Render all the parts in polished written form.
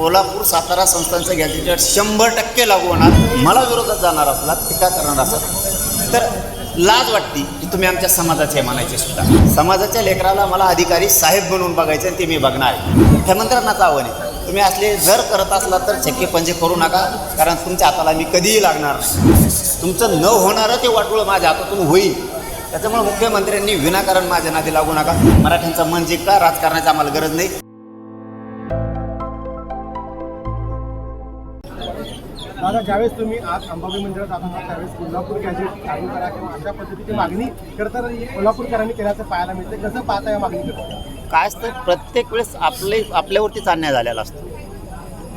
कोल्हापूर सातारा संस्थांचं गॅजेटेड 100% लागू होणार. मला विरोधात जाणार असला, टीका करणार असला तर लाज वाटते की तुम्ही आमच्या समाजाचे आहे म्हणायचे सुद्धा. समाजाच्या लेकराला मला अधिकारी साहेब बनवून बघायचे आणि ते मी बघणार आहे. मुख्यमंत्र्यांनाच आव्हान आहे, तुम्ही असले जर करत असला तर छक्के पंजे करू नका, कारण तुमच्या हाताला मी कधीही लागणार नाही. तुमचं न होणारं ते वाटोळं माझ्या हातातून होईल. त्याच्यामुळे मुख्यमंत्र्यांनी विनाकारण माझ्या नादी लागू नका. मराठ्यांचं मन जिंका, राजकारणाची आम्हाला गरज नाही. दादा, ज्यावेळेस तुम्ही आज अंबाबाई मंदिरात जात होता त्यावेळेस कोल्हापूर गॅजेट लागू करा किंवा अशा पद्धतीची मागणी करताना कोल्हापूरकरांनी केल्याचं पाहायला मिळते. कसं पाहता या मागणीकडे? काय असतं, प्रत्येक वेळेस आपल्यावरतीच अन्याय झालेला असतो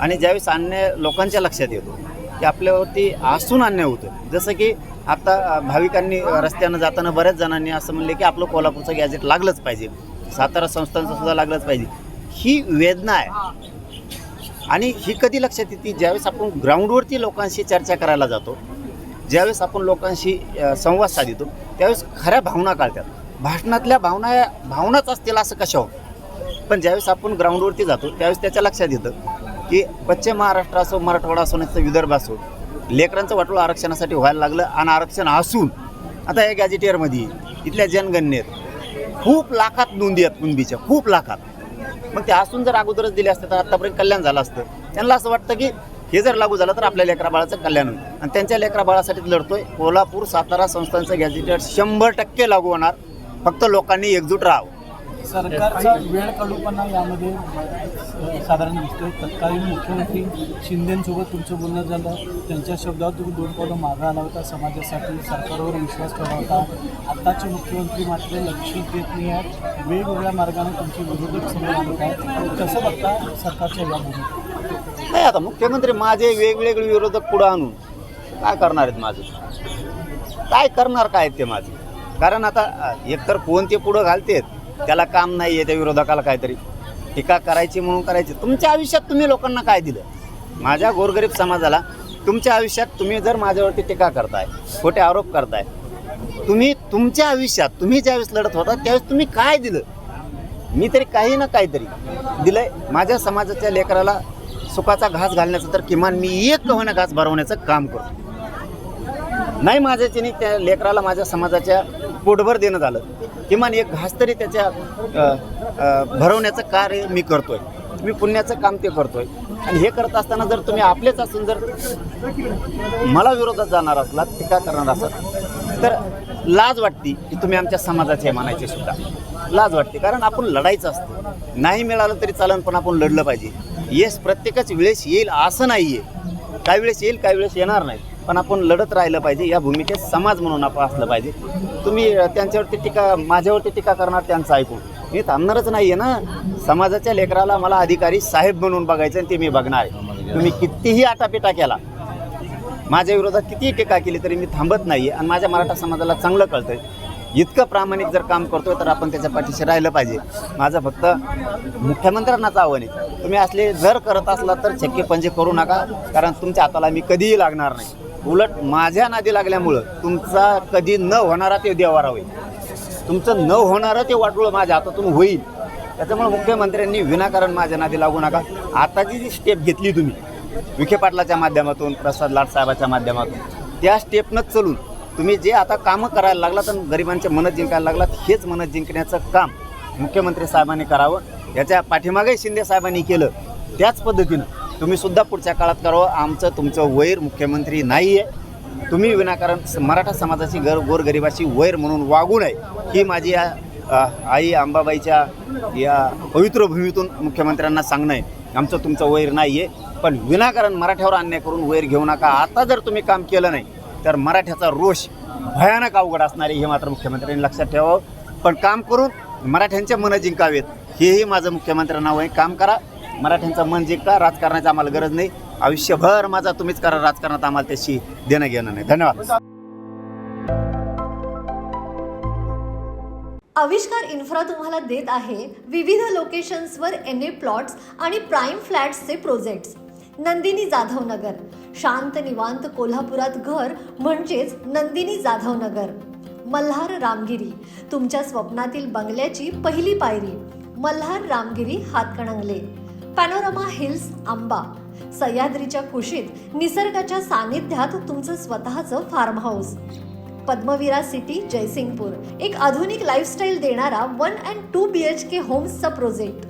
आणि ज्यावेळेस अन्याय लोकांच्या लक्षात येतो की आपल्यावरती असून अन्याय होतो. जसं की आता भाविकांनी रस्त्यानं जाताना बऱ्याच जणांनी असं म्हणले की आपलं कोल्हापूरचं गॅजेट लागलंच पाहिजे, सातारा संस्थांचं सुद्धा लागलंच पाहिजे. ही वेदना आहे आणि ही कधी लक्षात येते? ज्यावेळेस आपण ग्राउंडवरती लोकांशी चर्चा करायला जातो, ज्यावेळेस आपण लोकांशी संवाद साधतो, त्यावेळेस खऱ्या भावना कळतात. भाषणातल्या भावनाच असतील असं कशावर, पण ज्यावेळेस आपण ग्राउंडवरती जातो त्यावेळेस त्याच्या लक्षात येतं की पश्चिम महाराष्ट्र असो, मराठवाडा असो, नाही विदर्भ असो, लेकरांचं वाटोळं आरक्षणासाठी व्हायला लागलं. आणि आरक्षण असून आता या गॅजेटियरमध्ये इथल्या जनगणनेत खूप लाखात नोंदी आहेत, कुणबीच्या खूप लाखात. मग ते असून जर अगोदरच दिले असते तर आत्तापर्यंत कल्याण झालं असतं. त्यांना असं वाटतं की हे जर लागू झालं तर आपल्या लेकरा बाळाचं कल्याण होईल आणि त्यांच्या लेकरा बाळासाठीच लढतोय. कोल्हापूर सातारा संस्थांचं गॅजेटेड 100% लागू होणार. फक्त लोकांनी एकजूट राहावं. सरकारचा वेळ काढूपणा यामध्ये साधारण दिसतोय. तत्कालीन मुख्यमंत्री शिंदेंसोबत तुमचं बोलणं झालं, त्यांच्या शब्दावर तुम्ही 2 पावलं मागं आला होता, समाजासाठी सरकारवर विश्वास ठेवला होता. आत्ताचे मुख्यमंत्री मात्र लक्ष देत नाही आहेत, वेगवेगळ्या मार्गाने तुमचे विरोधक समोर आणत आहेत. कसं बघता सरकारच्या या भूमिका? नाही, आता मुख्यमंत्री माझे वेगवेगळे विरोधक पुढं आणून काय करणार आहेत? माझं काय करणार काय ते माझे? कारण आता एकतर कोण ते पुढं घालतेत, त्याला काम नाही आहे, त्या विरोधकाला काहीतरी टीका करायची म्हणून करायची. तुमच्या आयुष्यात तुम्ही लोकांना काय दिलं? माझ्या गोरगरीब समाजाला तुमच्या आयुष्यात तुम्ही जर माझ्यावरती टीका करताय, खोटे आरोप करताय, तुम्ही तुमच्या आयुष्यात तुम्ही ज्यावेळेस लढत होता त्यावेळेस तुम्ही काय दिलं? मी तरी काही ना काहीतरी दिलं आहे. माझ्या समाजाच्या लेकराला सुखाचा घास घालण्याचं तर किमान मी एक होणं घास भरवण्याचं काम करतो. नाही माझ्याच्याने त्या लेकराला माझ्या समाजाच्या पोटभर देणं झालं, किमान एक घास तरी त्याच्या भरवण्याचं कार्य मी करतोय. मी पुण्याचं काम ते करतोय. आणि हे करत असताना जर तुम्ही आपलेच असून जर मला विरोधात जाणार असला, टीका करणार असाल तर लाज वाटते की तुम्ही आमच्या समाजाचे आहे म्हणायचे सुद्धा. लाज वाटते, कारण आपण लढायचं असतं. नाही मिळालं तरी चालेल, पण आपण लढलं पाहिजे. येस, प्रत्येकच वेळेस येईल असं नाही आहे. काही वेळेस येईल, काही वेळेस येणार नाही, पण आपण लढत राहिलं पाहिजे. या भूमिकेत समाज म्हणून आपण असलं पाहिजे. तुम्ही त्यांच्यावरती टीका, माझ्यावरती टीका करणार त्यांचं ऐकून मी थांबणारच नाही आहे ना. समाजाच्या लेकराला मला अधिकारी साहेब बनवून बघायचं आणि ते मी बघणार आहे. तुम्ही कितीही आटापिटा केला, माझ्या विरोधात कितीही टीका केली तरी मी थांबत नाही आहे. आणि माझ्या मराठा समाजाला चांगलं कळतं आहे, इतकं प्रामाणिक जर काम करतोय तर आपण त्याच्या पाठीशी राहिलं पाहिजे. माझं फक्त मुख्यमंत्र्यांनाच आव्हान आहे, तुम्ही असले जर करत असला तर छक्के पंजे करू नका, कारण तुमच्या हाताला मी कधीही लागणार नाही. उलट माझ्या नादी लागल्यामुळं तुमचा कधी न होणारा ते देवारा होईल, तुमचं न होणारं ते वाटोळं माझ्या हातातून होईल. त्याच्यामुळे मुख्यमंत्र्यांनी विनाकारण माझ्या नादी लागू नका. आताची जी स्टेप घेतली तुम्ही विखे पाटलाच्या माध्यमातून, प्रसाद लाड साहेबाच्या माध्यमातून, त्या स्टेपनंच चलून तुम्ही जे आता कामं करायला लागलात आणि गरिबांचे मनं जिंकायला लागलात, हेच मनं जिंकण्याचं काम मुख्यमंत्री साहेबांनी करावं. याच्या पाठीमागे शिंदे साहेबांनी केलं, त्याच पद्धतीनं तुम्ही सुद्धा पुढच्या काळात करावं. आमचं तुमचं वैर मुख्यमंत्री नाही आहे. तुम्ही विनाकारण मराठा समाजाची गोरगरिबाची वैर म्हणून वागू नये, ही माझी या आई अंबाबाईच्या या पवित्र भूमीतून मुख्यमंत्र्यांना सांगणं आहे. आमचं तुमचं वैर नाही आहे, पण विनाकारण मराठ्यावर अन्याय करून वैर घेऊ नका. आता जर तुम्ही काम केलं नाही तर मराठ्याचा रोष भयानक अवघड असणार आहे, हे मात्र मुख्यमंत्र्यांनी लक्षात ठेवावं. पण काम करून मराठ्यांचे मनं जिंकावेत, हेही माझं मुख्यमंत्र्यांना नाव आहे. काम करा, मराठ्यांचं मन जिंका. राजकारणाची आम्हाला गरज नाही. आयुष्यभर माझा तुम्हीच करा राजकारणात, आम्हाला त्याशी देणं घेणं नाही. धन्यवाद. आविष्कार इन्फ्रा तुम्हाला देत आहे विविध लोकेशन्सवर NA प्लॉट्स आणि प्राईम फ्लॅट्सचे प्रोजेक्ट्स. नंदिनी जाधव नगर, शांत निवांत कोल्हापुरात घर म्हणजेच नंदिनी जाधव नगर. मल्हार रामगिरी, तुमच्या स्वप्नातील बंगल्याची पहिली पायरी. मल्हार रामगिरी हातकणंगले. पॅनोरमा हिल्स आंबा, सह्याद्रीच्या कुशीत निसर्गाच्या सानिध्यात तुमचं स्वतःचं फार्म हाऊस, पद्मविरा सिटी जयसिंगपूर, एक आधुनिक लाईफस्टाईल देणारा 1 and 2 BHK होम्सचा प्रोजेक्ट.